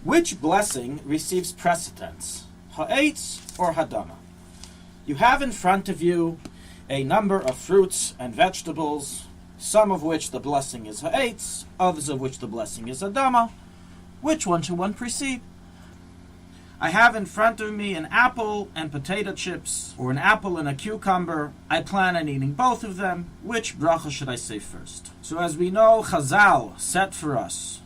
Which blessing receives precedence, Haeitz or Hadama? You have in front of you a number of fruits and vegetables, some of which the blessing is Haeitz, others of which the blessing is Hadama. Which one should one precede? I have in front of me an apple and potato chips, or an apple and a cucumber. I plan on eating both of them. Which bracha should I say first? So as we know, Chazal set for us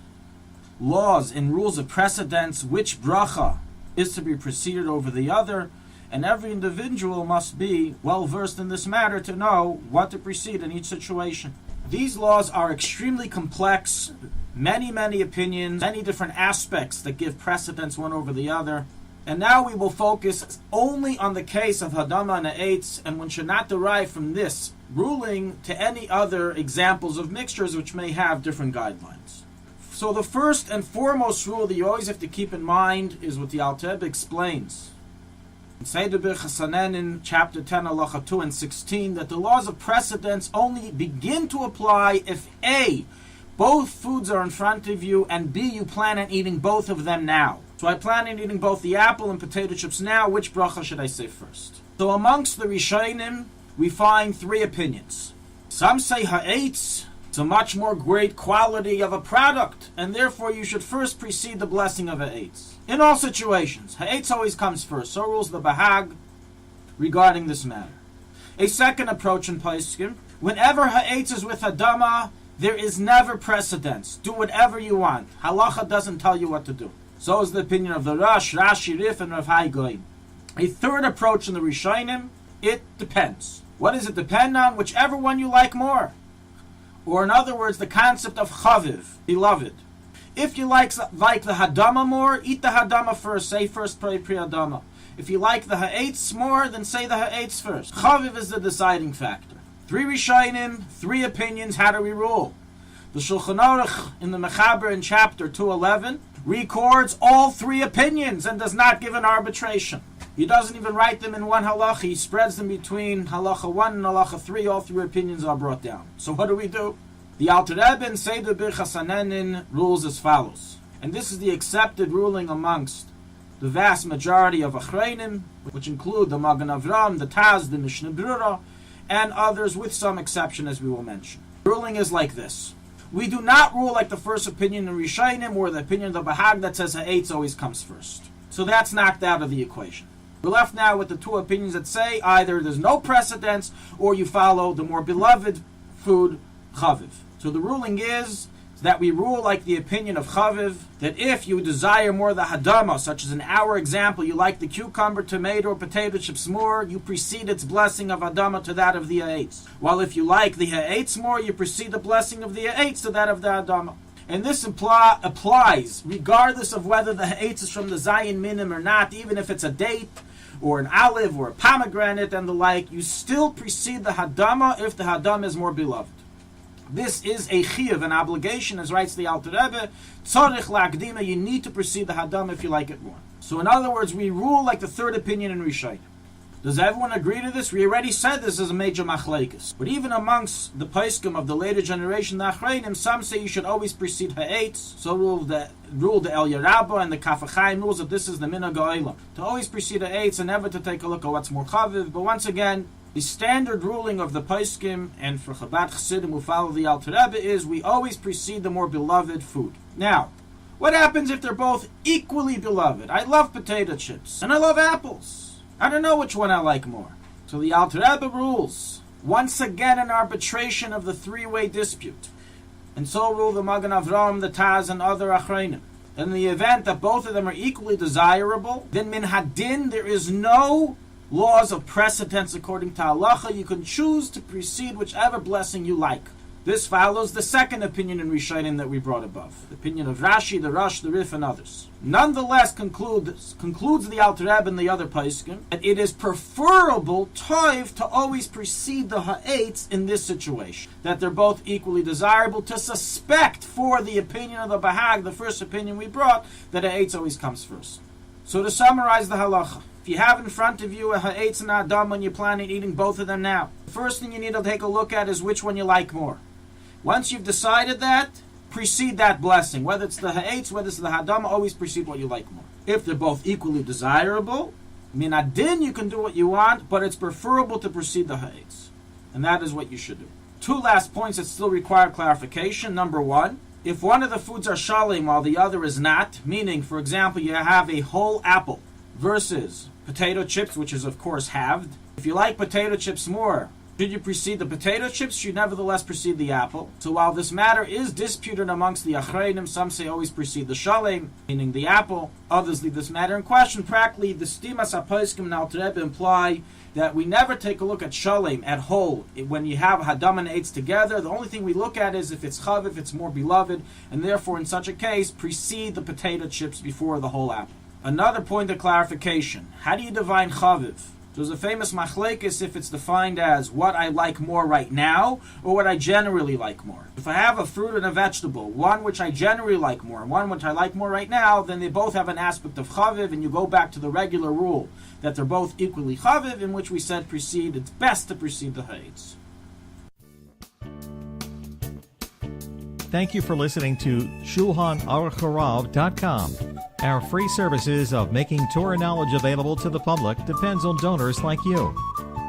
laws and rules of precedence, which bracha is to be preceded over the other, and every individual must be well versed in this matter to know what to precede in each situation. These laws are extremely complex, many opinions, many different aspects that give precedence one over the other. And now we will focus only on the case of Hadama and Haeitz, and one should not derive from this ruling to any other examples of mixtures which may have different guidelines. So the first and foremost rule that you always have to keep in mind is what the Alter Rebbe explains in precede-Hadama, chapter 10, halacha 2 and 16, that the laws of precedence only begin to apply if A, both foods are in front of you, and B, you plan on eating both of them now. So I plan on eating both the apple and potato chips now. Which bracha should I say first? So amongst the Rishonim, we find three opinions. Some say Haeitz is a much more great quality of a product, and therefore you should first precede the blessing of Haeitz. In all situations, Haeitz always comes first. So rules the Bahag regarding this matter. A second approach in Poskim, whenever Haeitz is with Hadama, there is never precedence. Do whatever you want. Halacha doesn't tell you what to do. So is the opinion of the Rosh, Rashi, Rif, and Rav Hai Goyim. A third approach in the Rishonim, it depends. What does it depend on? Whichever one you like more. Or in other words, the concept of chaviv, beloved. If you like the Hadama more, eat the Hadama first. Say first pre Hadama. If you like the Haeitz more, then say the Haeitz first. Chaviv is the deciding factor. Three Rishonim, three opinions. How do we rule? The Shulchanaruch in the Mechaber in chapter 211 records all three opinions and does not give an arbitration. He doesn't even write them in one halacha. He spreads them between halacha 1 and halacha 3. All three opinions are brought down. So what do? The Alter Rebbe in Seder Birchas Hanenin rules as follows. And this is the accepted ruling amongst the vast majority of Achreinim, which include the Magen Avram, the Taz, the Mishnah Brura, and others with some exception as we will mention. The ruling is like this. We do not rule like the first opinion in Rishonim or the opinion of the Bahag that says Haeitz always comes first. So that's knocked out of the equation. We're left now with the two opinions that say either there's no precedence or you follow the more beloved food, Chaviv. So the ruling is that we rule like the opinion of Chaviv, that if you desire more the Hadama, such as in our example, you like the cucumber, tomato, or potato chips more, you precede its blessing of Hadama to that of the Haeitz. While if you like the Haeitz more, you precede the blessing of the Haeitz to that of the Hadama. And this applies regardless of whether the Haeitz is from the Zayin Minim or not, even if it's a date, or an olive, or a pomegranate, and the like, you still precede the Hadama if the Hadama is more beloved. This is a chiyuv, an obligation, as writes the Alter Rebbe. Tzarich la'akdima, you need to precede the Hadam if you like it more. So in other words, we rule like the third opinion in Rishayim. Does everyone agree to this? We already said this is a major machlekes. But even amongst the poskim of the later generation, the Achreinim, some say you should always precede Haeitz. So rule the El Yerabba and the Kaf HaChaim rules that this is the minhag ha'olam. To always precede Haeitz and never to take a look at what's more chaviv. But once again, the standard ruling of the poskim and for Chabad Chassidim who follow the Alter Rebbe is we always precede the more beloved food. Now, what happens if they're both equally beloved? I love potato chips and I love apples. I don't know which one I like more. So the Alter Rebbe rules, once again an arbitration of the three-way dispute. And so rule the Magen Avram, the Taz, and other Achreinim. In the event that both of them are equally desirable, then min hadin, there is no laws of precedence according to halacha. You can choose to precede whichever blessing you like. This follows the second opinion in Rishonim that we brought above, the opinion of Rashi, the Rosh, the Rif, and others. Nonetheless, concludes the Alter Rebbe and the other poskim that it is preferable toiv to always precede the Haeitz in this situation, that they're both equally desirable, to suspect for the opinion of the Bahag, the first opinion we brought, that Haeitz always comes first. So to summarize the halacha, if you have in front of you a Haeitz and a Hadam and you plan on eating both of them now, the first thing you need to take a look at is which one you like more. Once you've decided that, precede that blessing. Whether it's the Haeitz, whether it's the Hadama, always precede what you like more. If they're both equally desirable, min adin, you can do what you want, but it's preferable to precede the Haeitz. And that is what you should do. Two last points that still require clarification. Number one, if one of the foods are shalem while the other is not, meaning, for example, you have a whole apple versus potato chips, which is, of course, halved. If you like potato chips more, should you precede the potato chips? Should you nevertheless precede the apple? So while this matter is disputed amongst the achreinim, some say always precede the shalem, meaning the apple. Others leave this matter in question. Practically, the stimas haposkim and Alter Rebbe imply that we never take a look at shalem, at whole. When you have hadam and eitz together, the only thing we look at is if it's chav, if it's more beloved, and therefore in such a case, precede the potato chips before the whole apple. Another point of clarification. How do you define chaviv? There's a famous machlekes if it's defined as what I like more right now or what I generally like more. If I have a fruit and a vegetable, one which I generally like more and one which I like more right now, then they both have an aspect of chaviv, and you go back to the regular rule that they're both equally chaviv, in which we said precede. It's best to precede the haetz. Thank you for listening to Shulchanaruchharav.com. Our free services of making Torah knowledge available to the public depends on donors like you.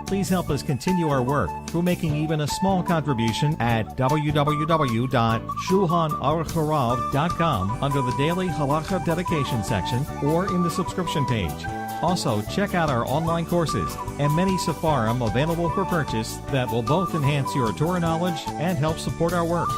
Please help us continue our work through making even a small contribution at www.shulchanaruchharav.com under the Daily Halacha Dedication section or in the subscription page. Also, check out our online courses and many sefarim available for purchase that will both enhance your Torah knowledge and help support our work.